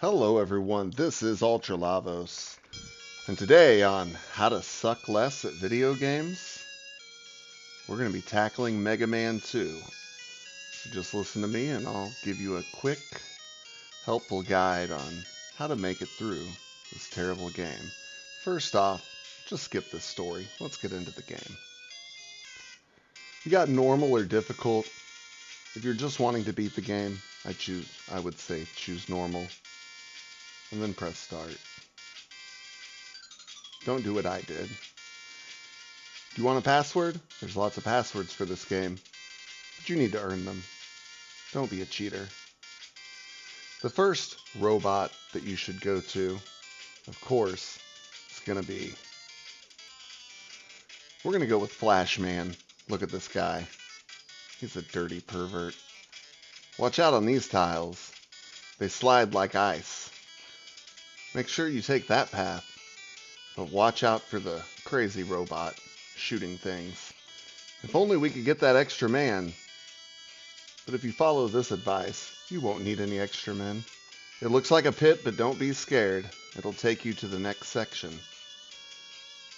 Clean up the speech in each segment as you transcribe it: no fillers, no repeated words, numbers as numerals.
Hello everyone, this is Ultra Lavos, and today on How to Suck Less at Video Games, we're going to be tackling Megaman 2. So just listen to me and I'll give you a quick, helpful guide on how to make it through this terrible game. First off, just skip this story. Let's get into the game. You got normal or difficult. If you're just wanting to beat the game, I would say choose normal. And then press start. Don't do what I did. Do you want a password? There's lots of passwords for this game, but you need to earn them. Don't be a cheater. The first robot that you should go to, of course, is going to be... We're going to go with Flashman. Look at this guy. He's a dirty pervert. Watch out on these tiles. They slide like ice. Make sure you take that path, but watch out for the crazy robot shooting things. If only we could get that extra man. But if you follow this advice, you won't need any extra men. It looks like a pit, but don't be scared. It'll take you to the next section.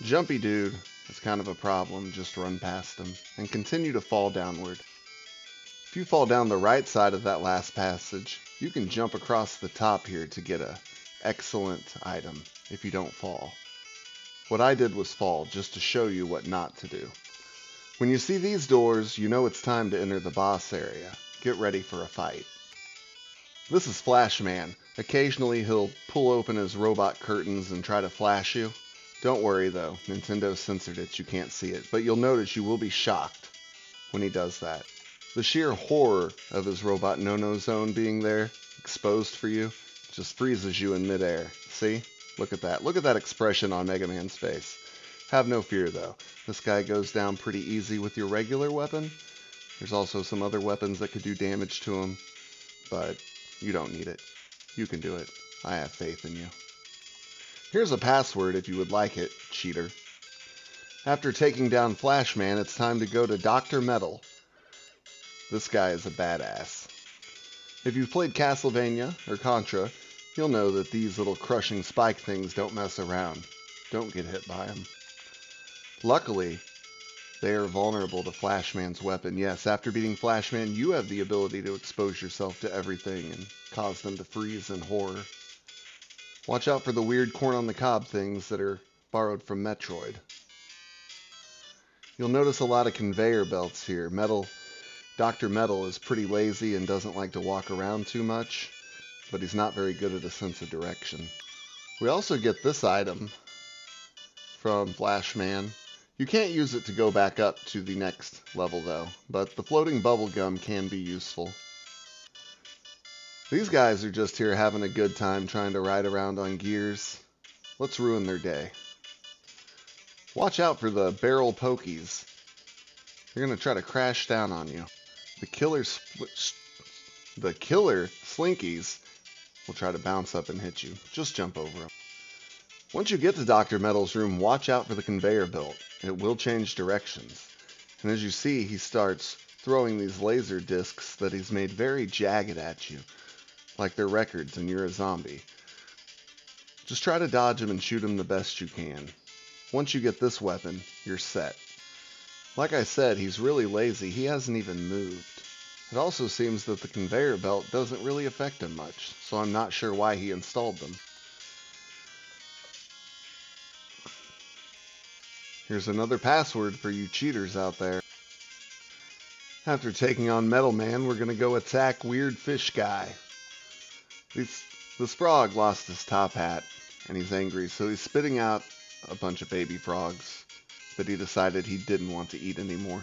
Jumpy dude is kind of a problem. Just run past him and continue to fall downward. If you fall down the right side of that last passage, you can jump across the top here to get a excellent item if you don't fall. What I did was fall just to show you what not to do. When you see these doors, you know it's time to enter the boss area. Get ready for a fight. This is Flashman. Occasionally he'll pull open his robot curtains and try to flash you. Don't worry though, Nintendo censored it, you can't see it, but you'll notice you will be shocked when he does that. The sheer horror of his robot no-no zone being there, exposed for you, just freezes you in midair. See? Look at that. Look at that expression on Mega Man's face. Have no fear, though. This guy goes down pretty easy with your regular weapon. There's also some other weapons that could do damage to him, but you don't need it. You can do it. I have faith in you. Here's a password if you would like it, cheater. After taking down Flashman, it's time to go to Dr. Metal. This guy is a badass. If you've played Castlevania or Contra, you'll know that these little crushing spike things don't mess around. Don't get hit by them. Luckily, they are vulnerable to Flashman's weapon. Yes, after beating Flashman, you have the ability to expose yourself to everything and cause them to freeze in horror. Watch out for the weird corn-on-the-cob things that are borrowed from Metroid. You'll notice a lot of conveyor belts here. Dr. Metal is pretty lazy and doesn't like to walk around too much, but he's not very good at a sense of direction. We also get this item from Flashman. You can't use it to go back up to the next level though, but the floating bubble gum can be useful. These guys are just here having a good time trying to ride around on gears. Let's ruin their day. Watch out for the barrel pokies. They're going to try to crash down on you. The killer slinkies will try to bounce up and hit you. Just jump over them. Once you get to Dr. Metal's room, watch out for the conveyor belt. It will change directions. And as you see, he starts throwing these laser discs that he's made very jagged at you, like they're records and you're a zombie. Just try to dodge him and shoot him the best you can. Once you get this weapon, you're set. Like I said, he's really lazy. He hasn't even moved. It also seems that the conveyor belt doesn't really affect him much, so I'm not sure why he installed them. Here's another password for you cheaters out there. After taking on Metal Man, we're going to go attack Weird Fish Guy. This frog lost his top hat, and he's angry, so he's spitting out a bunch of baby frogs that he decided he didn't want to eat anymore.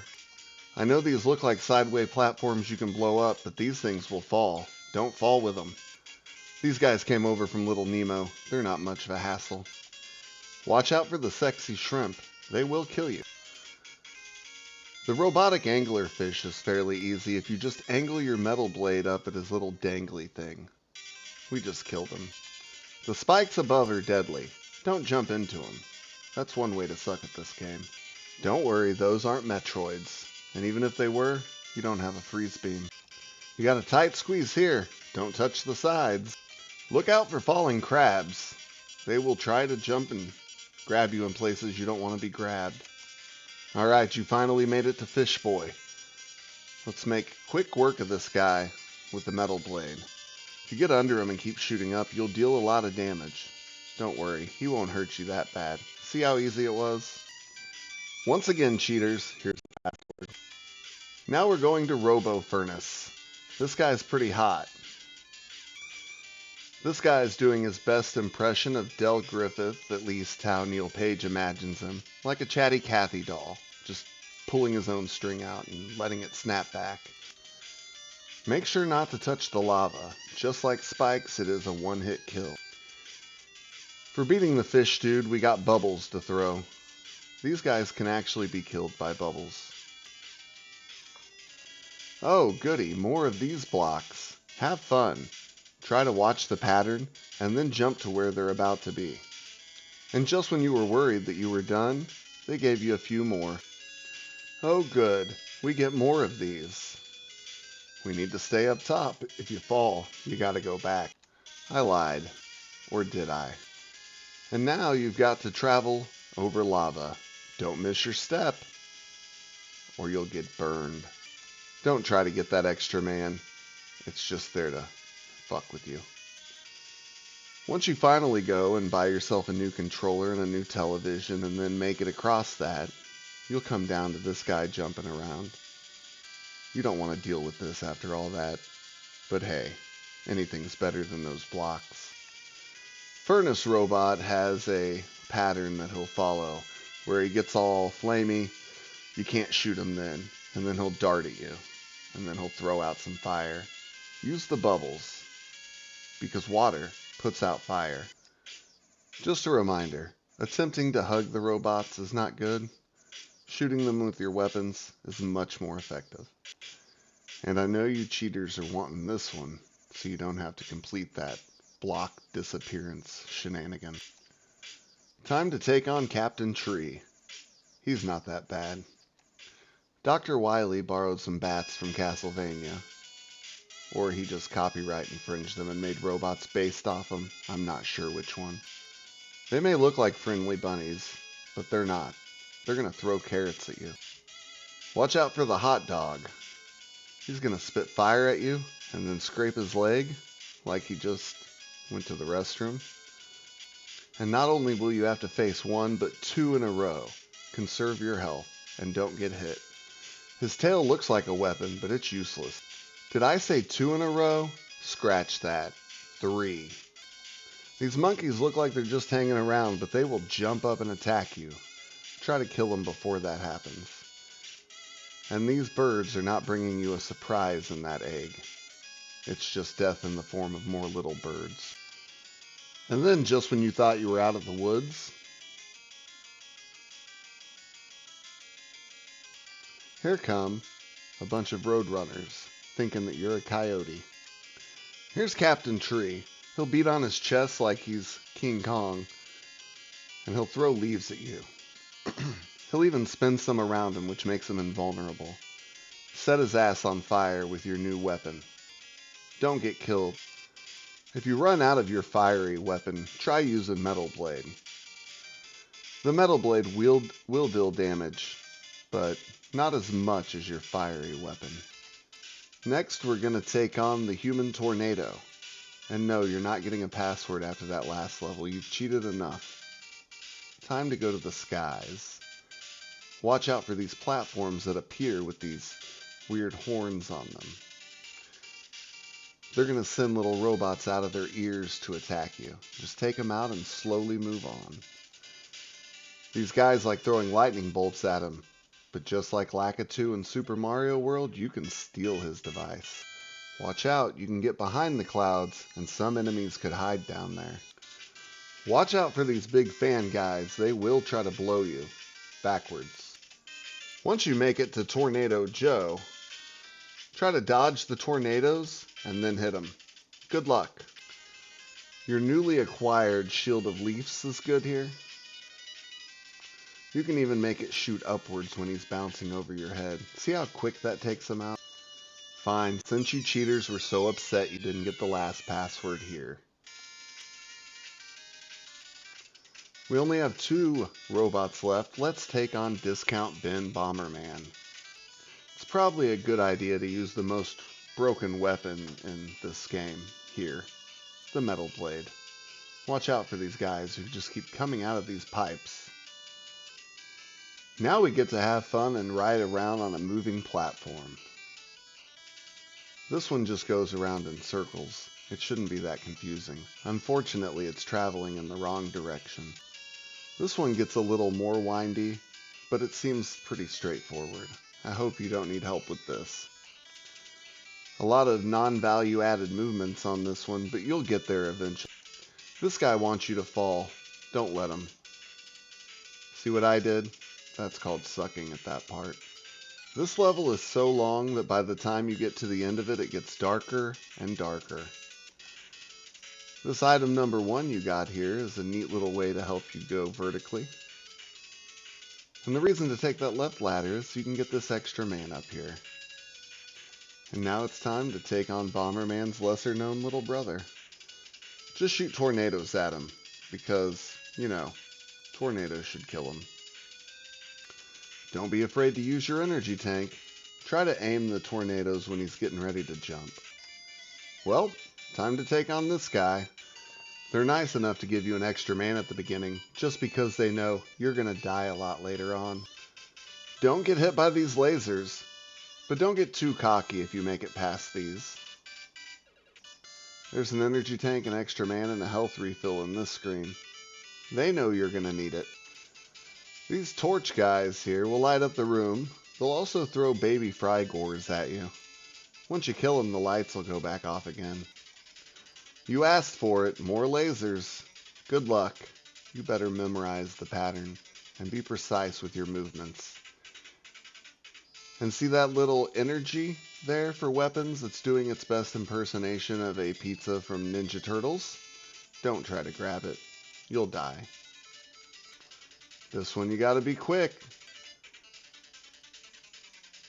I know these look like sideway platforms you can blow up, but these things will fall. Don't fall with them. These guys came over from Little Nemo. They're not much of a hassle. Watch out for the sexy shrimp. They will kill you. The robotic anglerfish is fairly easy if you just angle your metal blade up at his little dangly thing. We just killed him. The spikes above are deadly. Don't jump into them. That's one way to suck at this game. Don't worry, those aren't Metroids. And even if they were, you don't have a freeze beam. You got a tight squeeze here. Don't touch the sides. Look out for falling crabs. They will try to jump and grab you in places you don't want to be grabbed. Alright, you finally made it to Fish Boy. Let's make quick work of this guy with the metal blade. If you get under him and keep shooting up, you'll deal a lot of damage. Don't worry, he won't hurt you that bad. See how easy it was? Once again, cheaters, here's the password. Now we're going to Robo Furnace. This guy's pretty hot. This guy is doing his best impression of Del Griffith, at least how Neil Page imagines him, like a chatty Cathy doll, just pulling his own string out and letting it snap back. Make sure not to touch the lava. Just like Spikes, it is a one-hit kill. For beating the fish dude, we got bubbles to throw. These guys can actually be killed by bubbles. Oh, goody, more of these blocks. Have fun. Try to watch the pattern, and then jump to where they're about to be. And just when you were worried that you were done, they gave you a few more. Oh good, we get more of these. We need to stay up top. If you fall, you gotta go back. I lied. Or did I? And now you've got to travel over lava. Don't miss your step, or you'll get burned. Don't try to get that extra man. It's just there to fuck with you. Once you finally go and buy yourself a new controller and a new television and then make it across that, you'll come down to this guy jumping around. You don't want to deal with this after all that, but hey, anything's better than those blocks. Furnace Robot has a pattern that he'll follow where he gets all flamey, you can't shoot him then, and then he'll dart at you, and then he'll throw out some fire. Use the bubbles, because water puts out fire. Just a reminder, attempting to hug the robots is not good. Shooting them with your weapons is much more effective. And I know you cheaters are wanting this one, so you don't have to complete that block disappearance shenanigan. Time to take on Captain Tree. He's not that bad. Dr. Wily borrowed some bats from Castlevania. Or he just copyright infringed them and made robots based off them. I'm not sure which one. They may look like friendly bunnies, but they're not. They're gonna throw carrots at you. Watch out for the hot dog. He's gonna spit fire at you and then scrape his leg like he just went to the restroom. And not only will you have to face one, but two in a row. Conserve your health and don't get hit. His tail looks like a weapon, but it's useless. Did I say 2 in a row? Scratch that. 3. These monkeys look like they're just hanging around, but they will jump up and attack you. Try to kill them before that happens. And these birds are not bringing you a surprise in that egg. It's just death in the form of more little birds. And then just when you thought you were out of the woods, here come a bunch of roadrunners, thinking that you're a coyote. Here's Captain Tree. He'll beat on his chest like he's King Kong, and he'll throw leaves at you. He'll even spin some around him, which makes him invulnerable. Set his ass on fire with your new weapon. Don't get killed. If you run out of your fiery weapon, try using Metal Blade. The Metal Blade will deal damage, but not as much as your fiery weapon. Next, we're going to take on the Human Tornado. And no, you're not getting a password after that last level. You've cheated enough. Time to go to the skies. Watch out for these platforms that appear with these weird horns on them. They're going to send little robots out of their ears to attack you. Just take them out and slowly move on. These guys like throwing lightning bolts at them. But just like Lakitu in Super Mario World, you can steal his device. Watch out, you can get behind the clouds, and some enemies could hide down there. Watch out for these big fan guys, they will try to blow you backwards. Once you make it to Tornado Joe, try to dodge the tornadoes and then hit them. Good luck. Your newly acquired Shield of Leafs is good here. You can even make it shoot upwards when he's bouncing over your head. See how quick that takes him out? Fine, since you cheaters were so upset you didn't get the last password here. We only have 2 robots left. Let's take on Discount Bin Bomberman. It's probably a good idea to use the most broken weapon in this game here, the metal blade. Watch out for these guys who just keep coming out of these pipes. Now we get to have fun and ride around on a moving platform. This one just goes around in circles. It shouldn't be that confusing. Unfortunately, it's traveling in the wrong direction. This one gets a little more windy, but it seems pretty straightforward. I hope you don't need help with this. A lot of non-value added movements on this one, but you'll get there eventually. This guy wants you to fall. Don't let him. See what I did? That's called sucking at that part. This level is so long that by the time you get to the end of it, it gets darker and darker. This item number 1 you got here is a neat little way to help you go vertically. And the reason to take that left ladder is so you can get this extra man up here. And now it's time to take on Bomberman's lesser known little brother. Just shoot tornadoes at him, because, you know, tornadoes should kill him. Don't be afraid to use your energy tank. Try to aim the tornadoes when he's getting ready to jump. Well, time to take on this guy. They're nice enough to give you an extra man at the beginning, just because they know you're going to die a lot later on. Don't get hit by these lasers, but don't get too cocky if you make it past these. There's an energy tank, an extra man, and a health refill in this screen. They know you're going to need it. These torch guys here will light up the room. They'll also throw baby Frygors at you. Once you kill them, the lights will go back off again. You asked for it, more lasers. Good luck. You better memorize the pattern and be precise with your movements. And see that little energy there for weapons that's doing its best impersonation of a pizza from Ninja Turtles? Don't try to grab it. You'll die. This one you gotta be quick.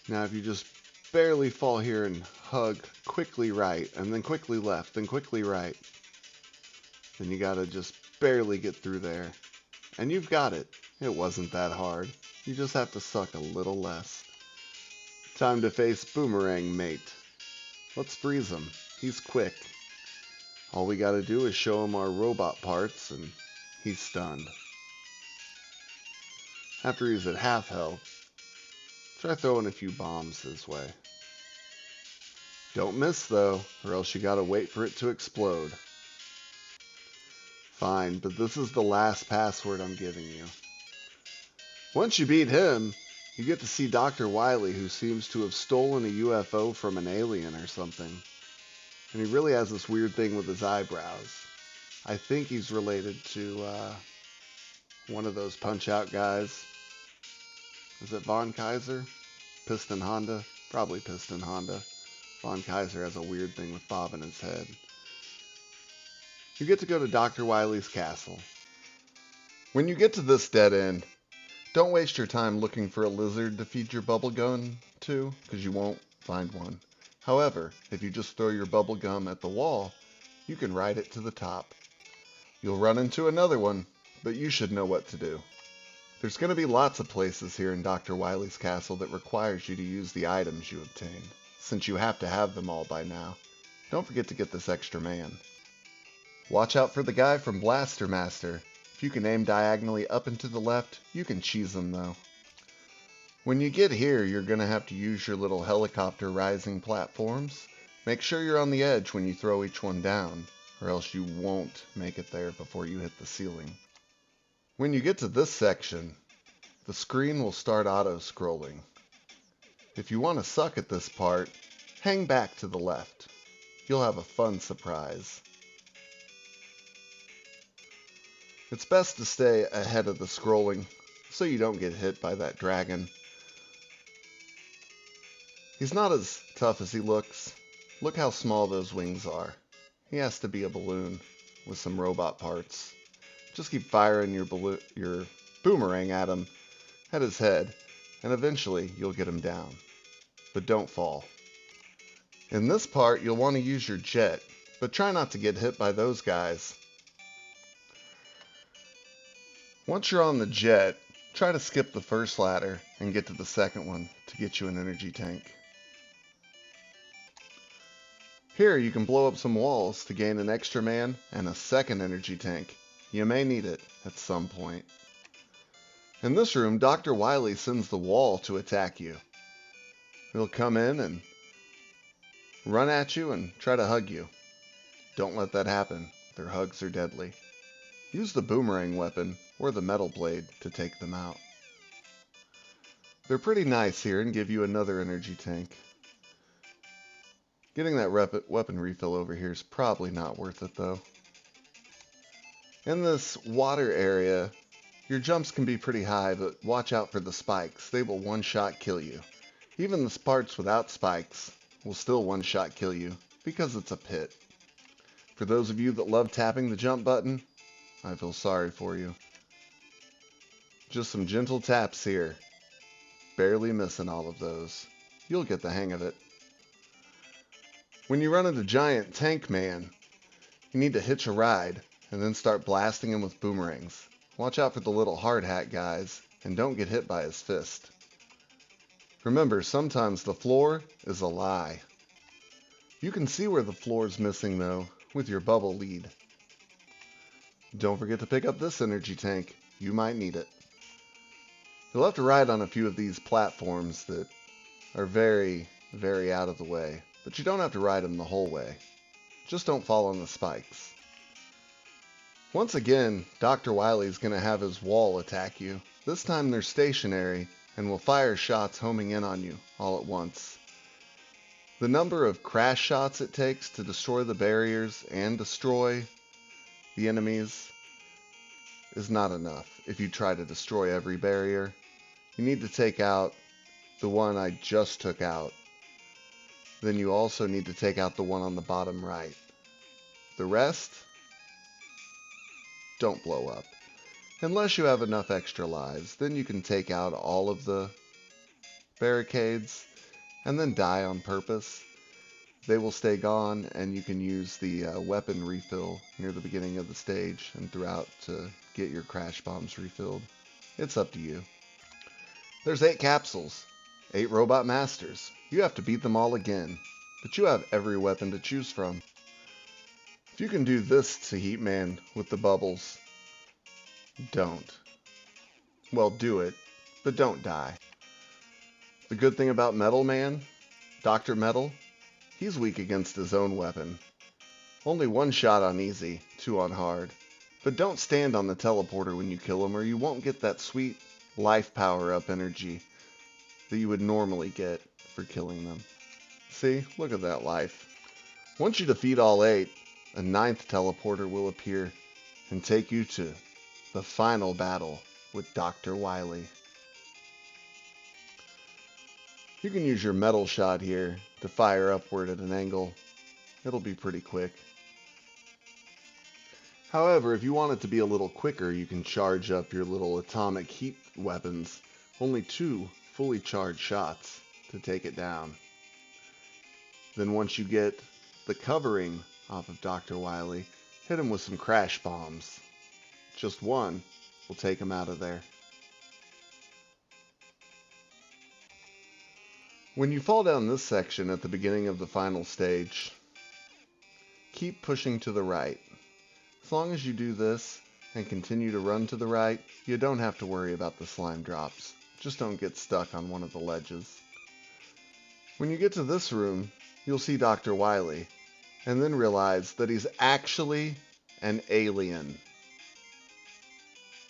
Now if you just barely fall here and hug quickly right, and then quickly left, then quickly right, then you gotta just barely get through there. And you've got it. It wasn't that hard. You just have to suck a little less. Time to face Boomerang Mate. Let's freeze him. He's quick. All we gotta do is show him our robot parts and he's stunned. After he's at half health, try throwing a few bombs his way. Don't miss though, or else you gotta wait for it to explode. Fine, but this is the last password I'm giving you. Once you beat him, you get to see Dr. Wily, who seems to have stolen a UFO from an alien or something. And he really has this weird thing with his eyebrows. I think he's related to one of those Punch-Out guys. Is it Von Kaiser? Piston Honda? Probably Piston Honda. Von Kaiser has a weird thing with Bob in his head. You get to go to Dr. Wily's castle. When you get to this dead end, don't waste your time looking for a lizard to feed your bubble gun to, because you won't find one. However, if you just throw your bubble gum at the wall, you can ride it to the top. You'll run into another one, but you should know what to do. There's going to be lots of places here in Dr. Wily's castle that requires you to use the items you obtain, since you have to have them all by now. Don't forget to get this extra man. Watch out for the guy from Blaster Master. If you can aim diagonally up and to the left, you can cheese him though. When you get here, you're going to have to use your little helicopter rising platforms. Make sure you're on the edge when you throw each one down, or else you won't make it there before you hit the ceiling. When you get to this section, the screen will start auto-scrolling. If you want to suck at this part, hang back to the left. You'll have a fun surprise. It's best to stay ahead of the scrolling so you don't get hit by that dragon. He's not as tough as he looks. Look how small those wings are. He has to be a balloon with some robot parts. Just keep firing your boomerang at him, at his head, and eventually you'll get him down. But don't fall. In this part, you'll want to use your jet, but try not to get hit by those guys. Once you're on the jet, try to skip the first ladder and get to the second one to get you an energy tank. Here you can blow up some walls to gain an extra man and a second energy tank. You may need it at some point. In this room, Dr. Wily sends the wall to attack you. He'll come in and run at you and try to hug you. Don't let that happen. Their hugs are deadly. Use the boomerang weapon or the metal blade to take them out. They're pretty nice here and give you another energy tank. Getting that weapon refill over here is probably not worth it though. In this water area, your jumps can be pretty high, but watch out for the spikes. They will one-shot kill you. Even the parts without spikes will still one-shot kill you because it's a pit. For those of you that love tapping the jump button, I feel sorry for you. Just some gentle taps here. Barely missing all of those. You'll get the hang of it. When you run into Giant Tank Man, you need to hitch a ride and then start blasting him with boomerangs. Watch out for the little hard hat guys and don't get hit by his fist. Remember, sometimes the floor is a lie. You can see where the floor is missing though with your bubble lead. Don't forget to pick up this energy tank. You might need it. You'll have to ride on a few of these platforms that are very, very out of the way. But you don't have to ride them the whole way. Just don't fall on the spikes. Once again, Dr. Wily's going to have his wall attack you. This time they're stationary and will fire shots homing in on you all at once. The number of crash shots it takes to destroy the barriers and destroy the enemies is not enough. If you try to destroy every barrier, you need to take out the one I just took out. Then you also need to take out the one on the bottom right. The rest, don't blow up. Unless you have enough extra lives, then you can take out all of the barricades and then die on purpose. They will stay gone and you can use the weapon refill near the beginning of the stage and throughout to get your crash bombs refilled. It's up to you. There's 8 capsules, 8 robot masters. You have to beat them all again, but you have every weapon to choose from. If you can do this to Heat Man with the bubbles, don't. Well, do it, but don't die. The good thing about Metal Man, Dr. Metal, he's weak against his own weapon. Only 1 shot on easy, 2 on hard. But don't stand on the teleporter when you kill him or you won't get that sweet life power-up energy that you would normally get for killing them. See, look at that life. Once you defeat all 8, a 9th teleporter will appear and take you to the final battle with Dr. Wily. You can use your metal shot here to fire upward at an angle. It'll be pretty quick. However, if you want it to be a little quicker, you can charge up your little atomic heat weapons. Only 2 fully charged shots to take it down. Then once you get the covering off of Dr. Wily, hit him with some crash bombs. Just 1 will take him out of there. When you fall down this section at the beginning of the final stage, keep pushing to the right. As long as you do this and continue to run to the right, you don't have to worry about the slime drops. Just don't get stuck on one of the ledges. When you get to this room, you'll see Dr. Wily, and then realize that he's actually an alien.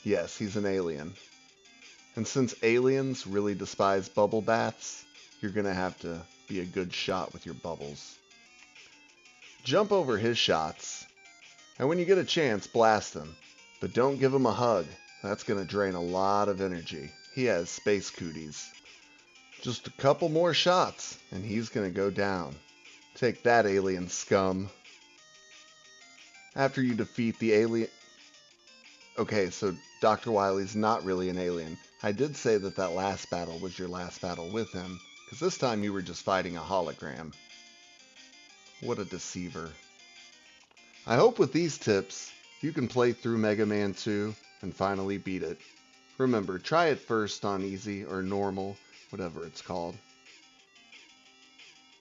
Yes, he's an alien. And since aliens really despise bubble baths, you're going to have to be a good shot with your bubbles. Jump over his shots, and when you get a chance, blast him. But don't give him a hug. That's going to drain a lot of energy. He has space cooties. Just a couple more shots, and he's going to go down. Take that, alien scum. After you defeat the alien... Okay, so Dr. Wily's not really an alien. I did say that that last battle was your last battle with him, because this time you were just fighting a hologram. What a deceiver. I hope with these tips, you can play through Mega Man 2 and finally beat it. Remember, try it first on easy or normal, whatever it's called.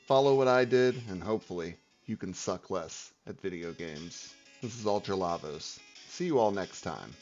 Follow what I did, and hopefully you can suck less at video games. This is Ultra Lavos. See you all next time.